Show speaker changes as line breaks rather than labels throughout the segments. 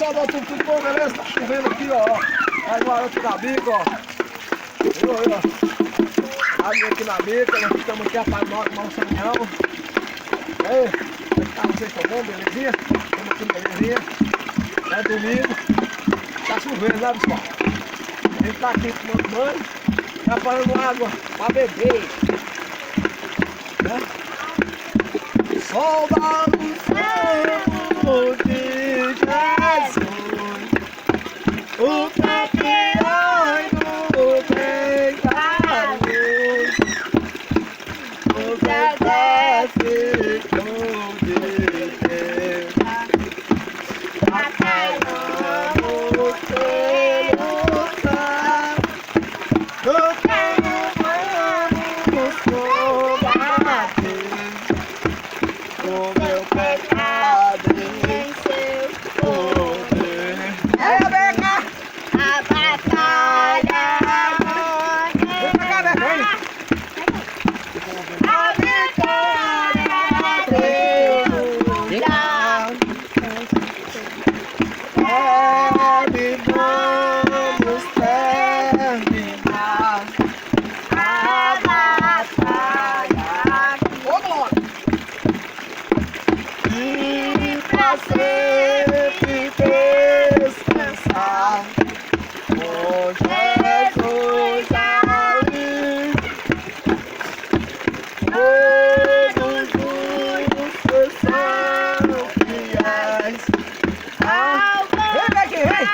pessoal do YouTube, tudo bom, beleza? Tá chovendo aqui, ó. Aí no aranto na bica, ó. Viu aí, ó. Água aqui na bica, nós estamos aqui apagando tomar um sanhão. Aí, como é que tá? Vocês estão bom, belezinha? Estamos aqui, belezinha. É domingo. Tá chovendo, né, pessoal? A gente tá aqui tomando banho. Tá parando água pra beber. Né? Soldado Santo de Jesus, o campeão do bem da luz, os exércitos de Deus, batalhamos pelo céu, no quero vamos combater. O meu pecado em seu poder. É, Beca! A batalha agora. Vem pra cá, Beca, vem! A vitória Deus dá. Vamos terminar a batalha. Ô, glória! E pra sempre descansar com Jesus ali, todos justos são fiéis ao vem aqui, vem!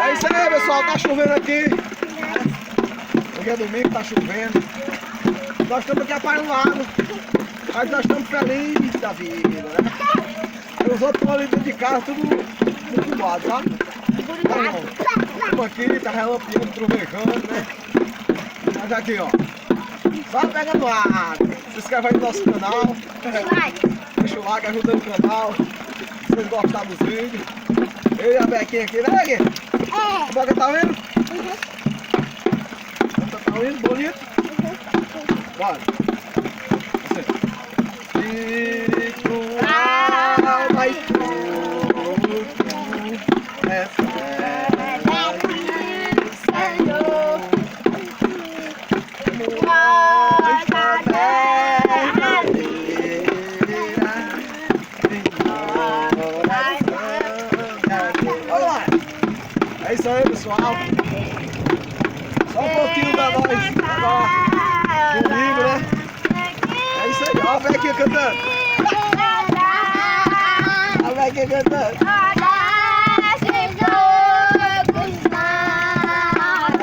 É isso aí, pessoal, tá chovendo aqui. Hoje é domingo, tá chovendo. Nós estamos aqui aparelhados, mas nós estamos felizes da vida, né? E os outros estão ali dentro de casa, tudo muito lado, tá? Estamos aqui, tá relampeando, trovejando, né? Mas aqui, ó, só pegando água. Se inscreve aí no nosso canal. Deixa o like, ajuda no canal. Se vocês gostaram dos vídeos. Eu e a Bequinha aqui, né, Bequinha? A boca tá vendo? Tá vendo? Bonito? Bora. Você. E tua alma e tudo recebe, Senhor. Nossa terra inteira em oração. Olha lá. É isso aí, pessoal. Só um pouquinho da nós domingo, né? É isso aí. Olha a Bequinha cantando. A Bequinha cantando.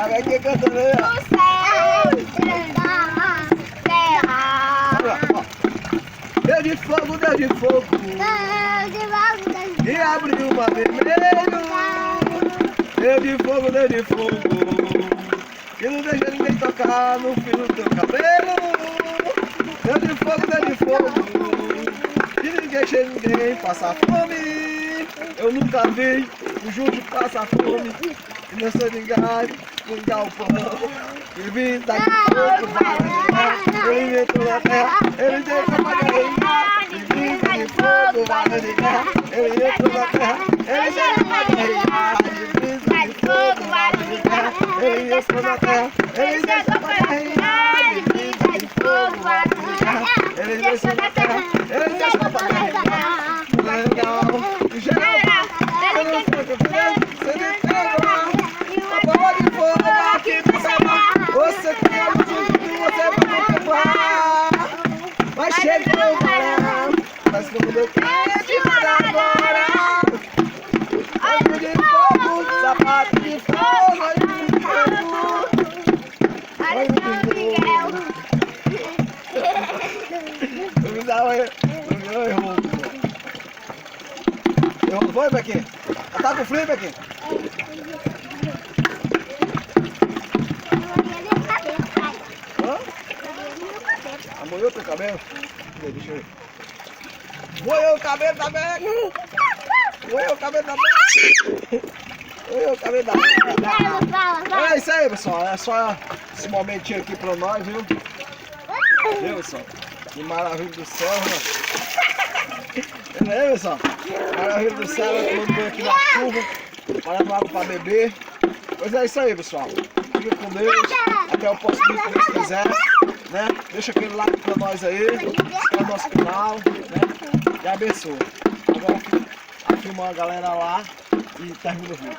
A Bequinha cantando aí, ó. Deus de fogo, Deus de fogo. E abriu o mar vermelho. Deus de fogo, Deus de fogo, que não deixa ninguém tocar no fio do teu cabelo. Deus de fogo, que ninguém deixa ninguém passar fome. Eu nunca vi o justo passar fome, e não sou ninguém com galpão. E vim daqui fogo, ele entrou na terra, ele deixou pra guerrear. E vim daqui fogo, vara de guerra, ele entrou na terra, ele deixou pra guerrear. Fogo, vara de guerra, ele entrou na terra, ele deixou pra guerrear. De fogo, vara de guerra, ele deixou na terra, ele deixou pra guerrear. Legal, geral, eu não sei o que eu fiz, você não entendeu. A bola de fogo aqui nessa de fogo, olha de fogo.
Olha só, Miguel.
Eu me dá uma... Eu errou. Eu vou, Bequinho? Tá com frio, Bequinho? Hã? Amoiou teu cabelo? Deixa eu ver. Moiou o cabelo da Beca! Moiou o cabelo da Beca! Moiou o cabelo da Beca! É isso aí, pessoal. É só esse momentinho aqui pra nós, viu? Viu, pessoal? Que maravilha do céu, né? Entendeu, pessoal? Maravilha do céu, todo mundo aqui na chuva, parando água pra beber. Pois é isso aí, pessoal. Fica com Deus. Até o próximo vídeo, se Deus quiser. Né? Deixa aquele like pra nós aí. Inscreve no nosso canal. Né? E abençoa. Agora filma a galera lá e termina o vídeo.